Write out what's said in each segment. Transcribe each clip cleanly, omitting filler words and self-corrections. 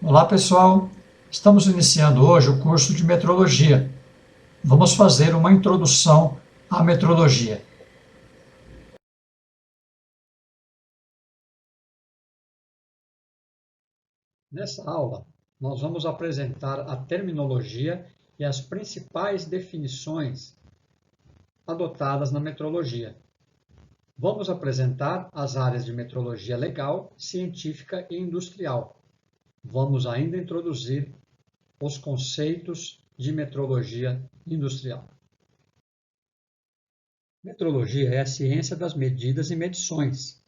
Olá pessoal, estamos iniciando hoje o curso de metrologia. Vamos fazer uma introdução à metrologia. Nessa aula, nós vamos apresentar a terminologia e as principais definições adotadas na metrologia. Vamos apresentar as áreas de metrologia legal, científica e industrial. Vamos ainda introduzir os conceitos de metrologia industrial. Metrologia é a ciência das medidas e medições.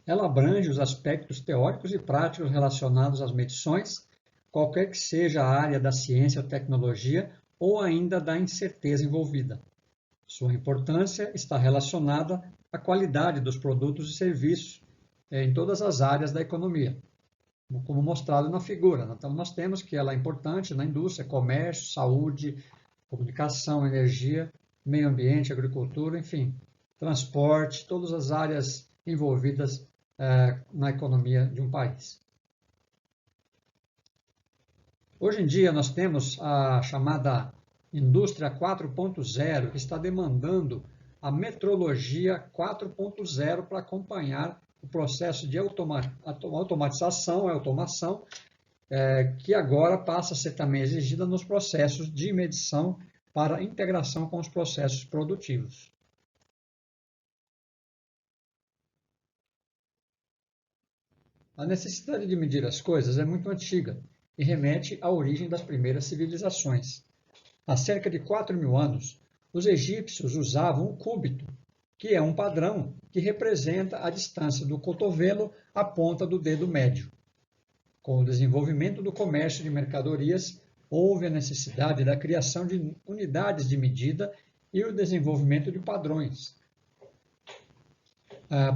Ela abrange os aspectos teóricos e práticos relacionados às medições, qualquer que seja a área da ciência ou tecnologia ou ainda da incerteza envolvida. Sua importância está relacionada à qualidade dos produtos e serviços em todas as áreas da economia, como mostrado na figura. Então, nós temos que ela é importante na indústria, comércio, saúde, comunicação, energia, meio ambiente, agricultura, enfim, transporte, todas as áreas envolvidas na economia de um país. Hoje em dia, nós temos a chamada indústria 4.0, que está demandando a metrologia 4.0 para acompanhar o processo de automatização, automação, que agora passa a ser também exigida nos processos de medição para integração com os processos produtivos. A necessidade de medir as coisas é muito antiga e remete à origem das primeiras civilizações. Há cerca de 4.000 anos, os egípcios usavam o cúbito, que é um padrão que representa a distância do cotovelo à ponta do dedo médio. Com o desenvolvimento do comércio de mercadorias, houve a necessidade da criação de unidades de medida e o desenvolvimento de padrões.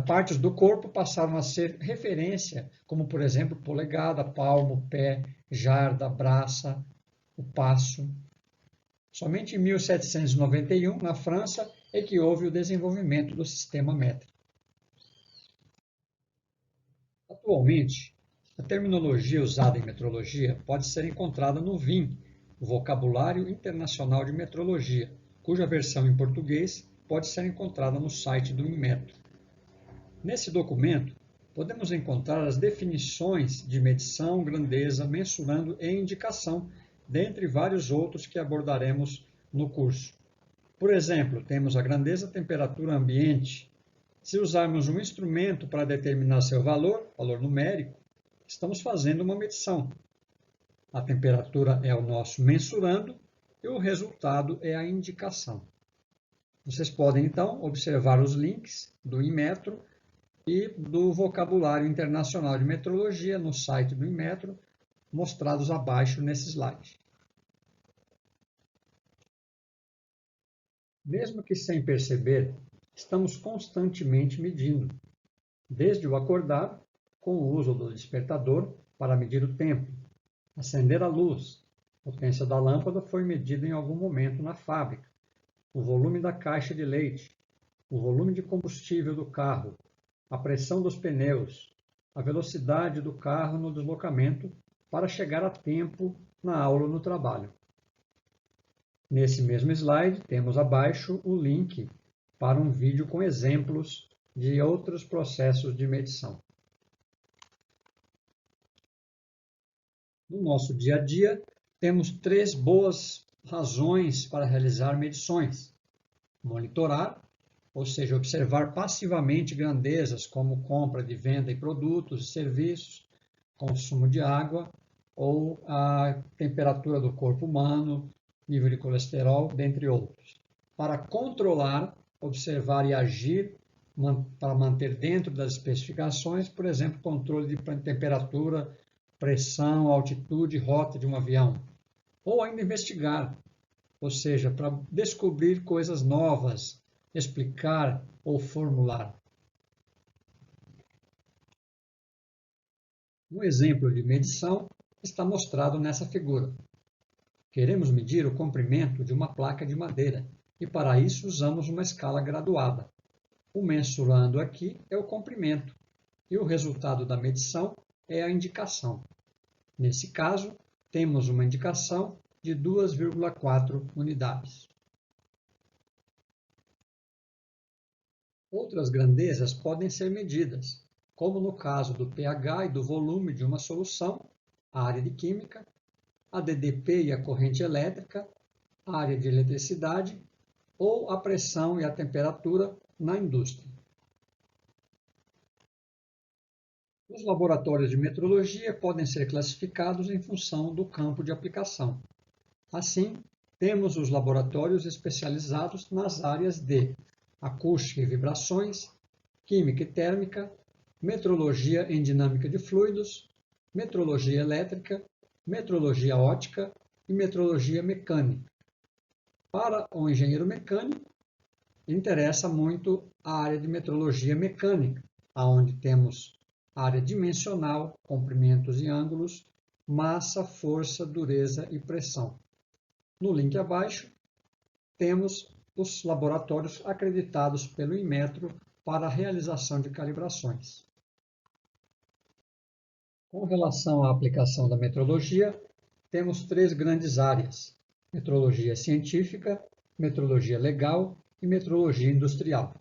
Partes do corpo passaram a ser referência, como, por exemplo, polegada, palmo, pé, jarda, braça, o passo. Somente em 1791, na França, é que houve o desenvolvimento do sistema métrico. Atualmente, a terminologia usada em metrologia pode ser encontrada no VIM, o Vocabulário Internacional de Metrologia, cuja versão em português pode ser encontrada no site do Inmetro. Nesse documento, podemos encontrar as definições de medição, grandeza, mensurando e indicação, dentre vários outros que abordaremos no curso. Por exemplo, temos a grandeza, temperatura, ambiente. Se usarmos um instrumento para determinar seu valor numérico, estamos fazendo uma medição. A temperatura é o nosso mensurando e o resultado é a indicação. Vocês podem, então, observar os links do Inmetro e do Vocabulário Internacional de Metrologia no site do Inmetro, mostrados abaixo nesse slide. Mesmo que sem perceber, estamos constantemente medindo, desde o acordar, com o uso do despertador para medir o tempo, acender a luz, a potência da lâmpada foi medida em algum momento na fábrica, o volume da caixa de leite, o volume de combustível do carro, a pressão dos pneus, a velocidade do carro no deslocamento para chegar a tempo na aula ou no trabalho. Nesse mesmo slide, temos abaixo o link para um vídeo com exemplos de outros processos de medição. No nosso dia a dia, temos 3 boas razões para realizar medições. Monitorar, ou seja, observar passivamente grandezas como compra de venda de produtos e serviços, consumo de água ou a temperatura do corpo humano, nível de colesterol, dentre outros. Para controlar, observar e agir para manter dentro das especificações, por exemplo, controle de temperatura, pressão, altitude, rota de um avião. Ou ainda investigar, ou seja, para descobrir coisas novas, explicar ou formular. Um exemplo de medição está mostrado nessa figura. Queremos medir o comprimento de uma placa de madeira e para isso usamos uma escala graduada. O mensurando aqui é o comprimento e o resultado da medição é a indicação. Nesse caso, temos uma indicação de 2,4 unidades. Outras grandezas podem ser medidas, como no caso do pH e do volume de uma solução, a área de química, a DDP e a corrente elétrica, a área de eletricidade ou a pressão e a temperatura na indústria. Os laboratórios de metrologia podem ser classificados em função do campo de aplicação. Assim, temos os laboratórios especializados nas áreas de acústica e vibrações, química e térmica, metrologia em dinâmica de fluidos, metrologia elétrica, metrologia óptica e metrologia mecânica. Para o engenheiro mecânico, interessa muito a área de metrologia mecânica, onde temos área dimensional, comprimentos e ângulos, massa, força, dureza e pressão. No link abaixo, temos os laboratórios acreditados pelo Inmetro para a realização de calibrações. Com relação à aplicação da metrologia, temos três grandes áreas: metrologia científica, metrologia legal e metrologia industrial.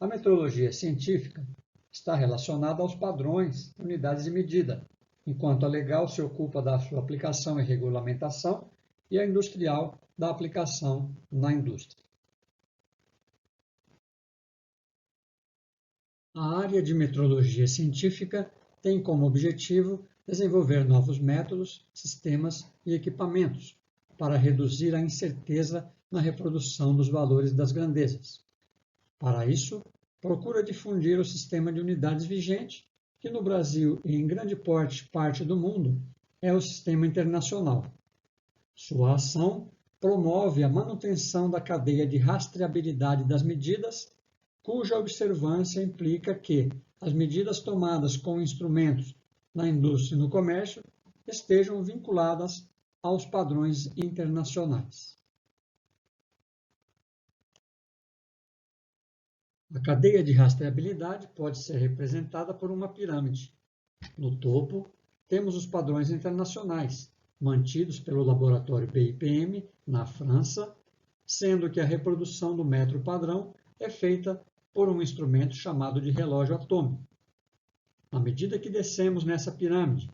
A metrologia científica está relacionada aos padrões, unidades de medida, enquanto a legal se ocupa da sua aplicação e regulamentação e a industrial da aplicação na indústria. A área de metrologia científica tem como objetivo desenvolver novos métodos, sistemas e equipamentos para reduzir a incerteza na reprodução dos valores das grandezas. Para isso, procura difundir o sistema de unidades vigente, que no Brasil e em grande parte do mundo é o Sistema Internacional. Sua ação promove a manutenção da cadeia de rastreabilidade das medidas, cuja observância implica que as medidas tomadas com instrumentos na indústria e no comércio estejam vinculadas aos padrões internacionais. A cadeia de rastreabilidade pode ser representada por uma pirâmide. No topo, temos os padrões internacionais, mantidos pelo laboratório BIPM, na França, sendo que a reprodução do metro padrão é feita por um instrumento chamado de relógio atômico. À medida que descemos nessa pirâmide,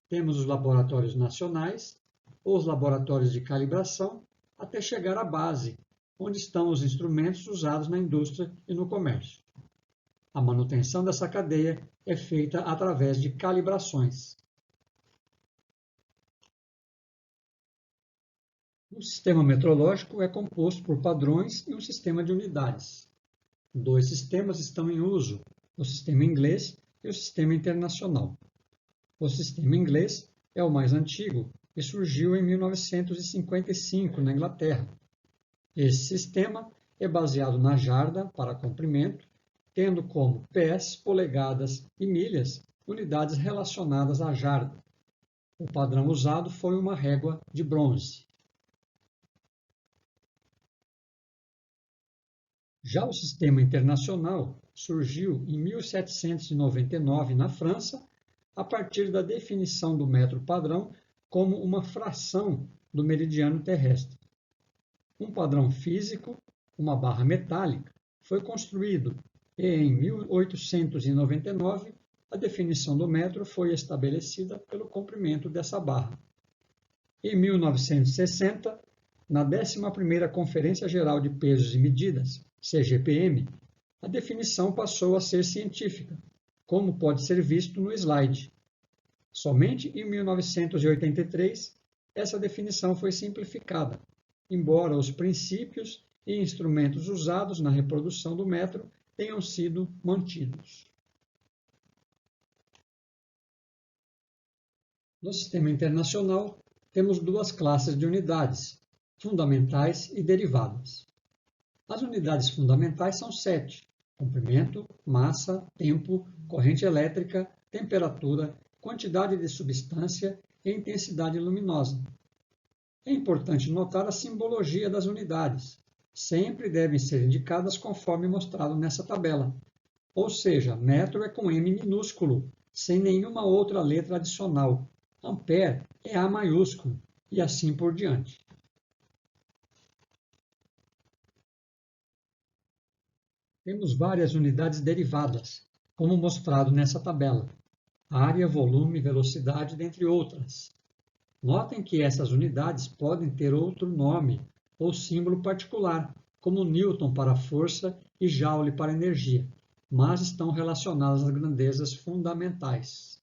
temos os laboratórios nacionais, ou os laboratórios de calibração, até chegar à base, onde estão os instrumentos usados na indústria e no comércio. A manutenção dessa cadeia é feita através de calibrações. O sistema metrológico é composto por padrões e um sistema de unidades. Dois sistemas estão em uso, o sistema inglês e o sistema internacional. O sistema inglês é o mais antigo e surgiu em 1955 na Inglaterra. Esse sistema é baseado na jarda para comprimento, tendo como pés, polegadas e milhas unidades relacionadas à jarda. O padrão usado foi uma régua de bronze. Já o sistema internacional surgiu em 1799 na França, a partir da definição do metro padrão como uma fração do meridiano terrestre. Um padrão físico, uma barra metálica, foi construído e em 1899 a definição do metro foi estabelecida pelo comprimento dessa barra. Em 1960, na 11ª Conferência Geral de Pesos e Medidas, CGPM, a definição passou a ser científica, como pode ser visto no slide. Somente em 1983, essa definição foi simplificada, embora os princípios e instrumentos usados na reprodução do metro tenham sido mantidos. No sistema internacional, temos duas classes de unidades, fundamentais e derivadas. As unidades fundamentais são 7: comprimento, massa, tempo, corrente elétrica, temperatura, quantidade de substância e intensidade luminosa. É importante notar a simbologia das unidades. Sempre devem ser indicadas conforme mostrado nessa tabela. Ou seja, metro é com M minúsculo, sem nenhuma outra letra adicional, ampere é A maiúsculo e assim por diante. Temos várias unidades derivadas, como mostrado nessa tabela: área, volume, velocidade, dentre outras. Notem que essas unidades podem ter outro nome ou símbolo particular, como Newton para força e Joule para energia, mas estão relacionadas às grandezas fundamentais.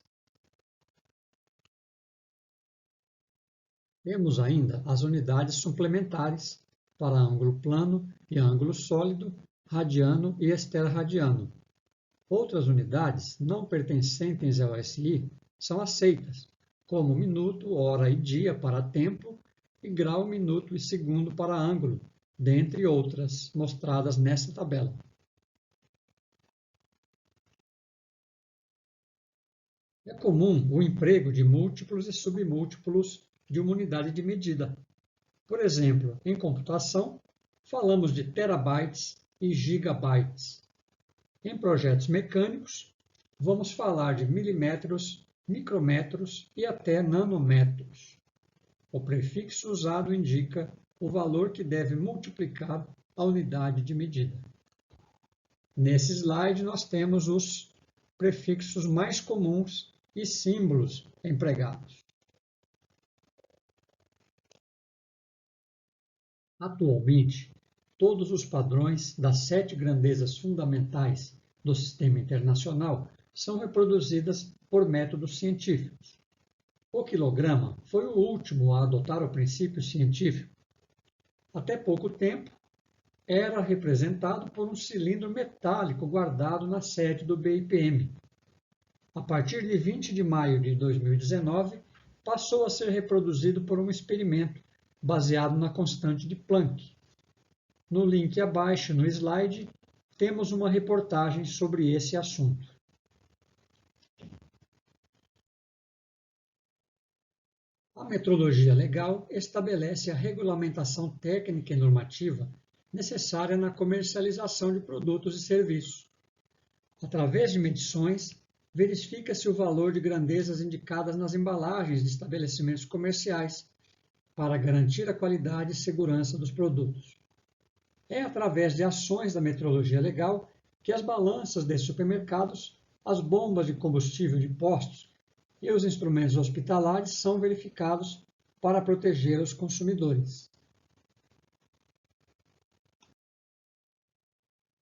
Temos ainda as unidades suplementares para ângulo plano e ângulo sólido, radiano e esterradiano. Outras unidades não pertencentes ao SI são aceitas, como minuto, hora e dia para tempo e grau, minuto e segundo para ângulo, dentre outras mostradas nesta tabela. É comum o emprego de múltiplos e submúltiplos de uma unidade de medida. Por exemplo, em computação, falamos de terabytes e gigabytes. Em projetos mecânicos, vamos falar de milímetros, micrômetros e até nanômetros. O prefixo usado indica o valor que deve multiplicar a unidade de medida. Nesse slide, nós temos os prefixos mais comuns e símbolos empregados. Atualmente, todos os padrões das 7 grandezas fundamentais do Sistema Internacional são reproduzidas por métodos científicos. O quilograma foi o último a adotar o princípio científico. Até pouco tempo, era representado por um cilindro metálico guardado na sede do BIPM. A partir de 20 de maio de 2019, passou a ser reproduzido por um experimento baseado na constante de Planck. No link abaixo no slide, temos uma reportagem sobre esse assunto. A metrologia legal estabelece a regulamentação técnica e normativa necessária na comercialização de produtos e serviços. Através de medições, verifica-se o valor de grandezas indicadas nas embalagens de estabelecimentos comerciais para garantir a qualidade e segurança dos produtos. É através de ações da metrologia legal que as balanças de supermercados, as bombas de combustível de postos e os instrumentos hospitalares são verificados para proteger os consumidores.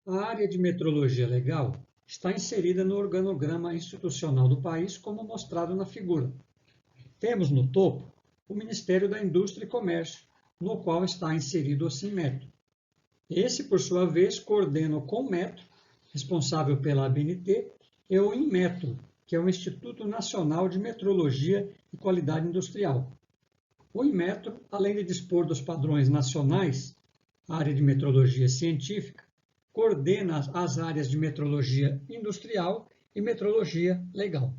A área de metrologia legal está inserida no organograma institucional do país, como mostrado na figura. Temos no topo o Ministério da Indústria e Comércio, no qual está inserido o Sinmetro. Esse, por sua vez, coordena o Conmetro, responsável pela ABNT, e o Inmetro, que é o Instituto Nacional de Metrologia e Qualidade Industrial. O Inmetro, além de dispor dos padrões nacionais, área de metrologia científica, coordena as áreas de metrologia industrial e metrologia legal.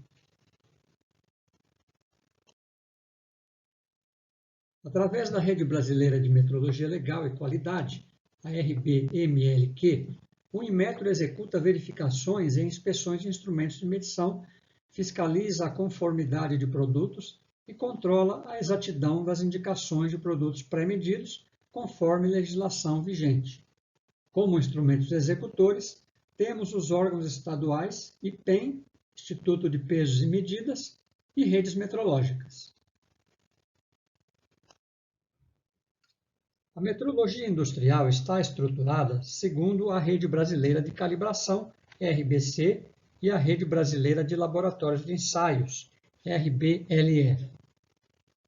Através da Rede Brasileira de Metrologia Legal e Qualidade, a RBMLQ, o Inmetro executa verificações e inspeções de instrumentos de medição, fiscaliza a conformidade de produtos e controla a exatidão das indicações de produtos pré-medidos conforme legislação vigente. Como instrumentos executores, temos os órgãos estaduais, IPEM, Instituto de Pesos e Medidas, e redes metrológicas. A metrologia industrial está estruturada segundo a Rede Brasileira de Calibração, RBC, e a Rede Brasileira de Laboratórios de Ensaios, RBLE.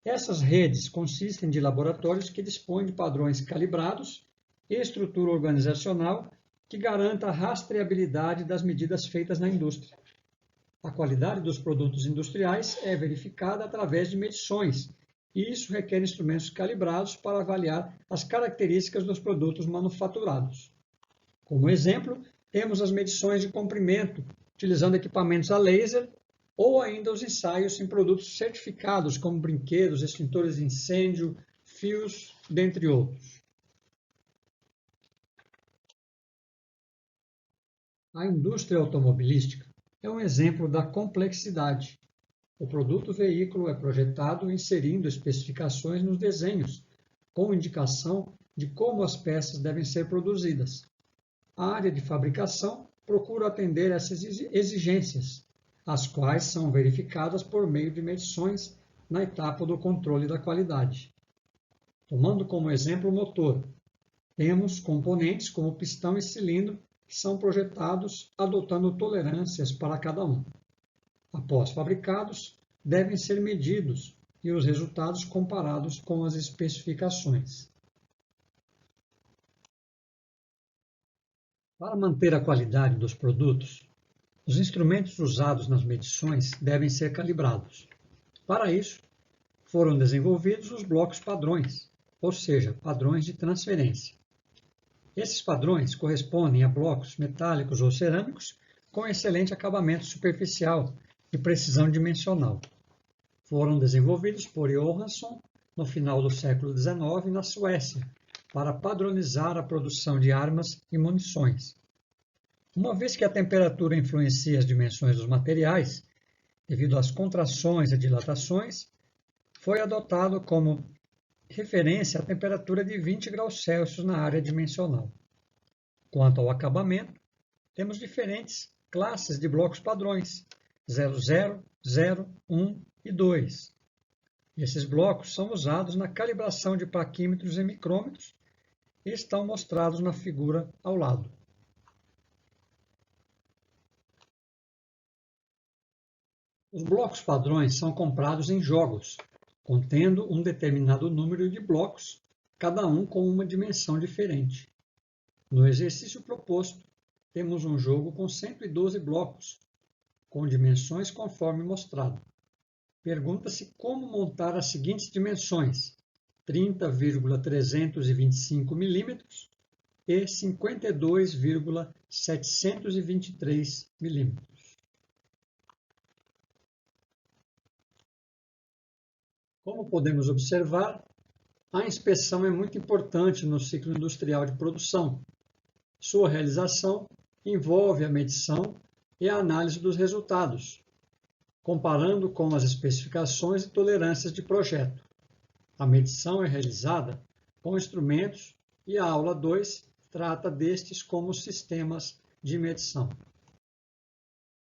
Essas redes consistem de laboratórios que dispõem de padrões calibrados e estrutura organizacional que garanta a rastreabilidade das medidas feitas na indústria. A qualidade dos produtos industriais é verificada através de medições, e isso requer instrumentos calibrados para avaliar as características dos produtos manufaturados. Como exemplo, temos as medições de comprimento, utilizando equipamentos a laser, ou ainda os ensaios em produtos certificados, como brinquedos, extintores de incêndio, fios, dentre outros. A indústria automobilística é um exemplo da complexidade. O produto veículo é projetado inserindo especificações nos desenhos, com indicação de como as peças devem ser produzidas. A área de fabricação procura atender essas exigências, as quais são verificadas por meio de medições na etapa do controle da qualidade. Tomando como exemplo o motor, temos componentes como pistão e cilindro que são projetados adotando tolerâncias para cada um. Após fabricados, devem ser medidos e os resultados comparados com as especificações. Para manter a qualidade dos produtos, os instrumentos usados nas medições devem ser calibrados. Para isso, foram desenvolvidos os blocos padrões, ou seja, padrões de transferência. Esses padrões correspondem a blocos metálicos ou cerâmicos com excelente acabamento superficial e precisão dimensional. Foram desenvolvidos por Johansson no final do século XIX na Suécia, para padronizar a produção de armas e munições. Uma vez que a temperatura influencia as dimensões dos materiais, devido às contrações e dilatações, foi adotado como referência a temperatura de 20 graus Celsius na área dimensional. Quanto ao acabamento, temos diferentes classes de blocos padrões, 00, 0, 1 e 2. Esses blocos são usados na calibração de paquímetros e micrômetros e estão mostrados na figura ao lado. Os blocos padrões são comprados em jogos, contendo um determinado número de blocos, cada um com uma dimensão diferente. No exercício proposto, temos um jogo com 112 blocos, com dimensões conforme mostrado. Pergunta-se como montar as seguintes dimensões: 30,325 mm e 52,723 mm. Como podemos observar, a inspeção é muito importante no ciclo industrial de produção. Sua realização envolve a medição e a análise dos resultados, comparando com as especificações e tolerâncias de projeto. A medição é realizada com instrumentos e a aula 2 trata destes como sistemas de medição.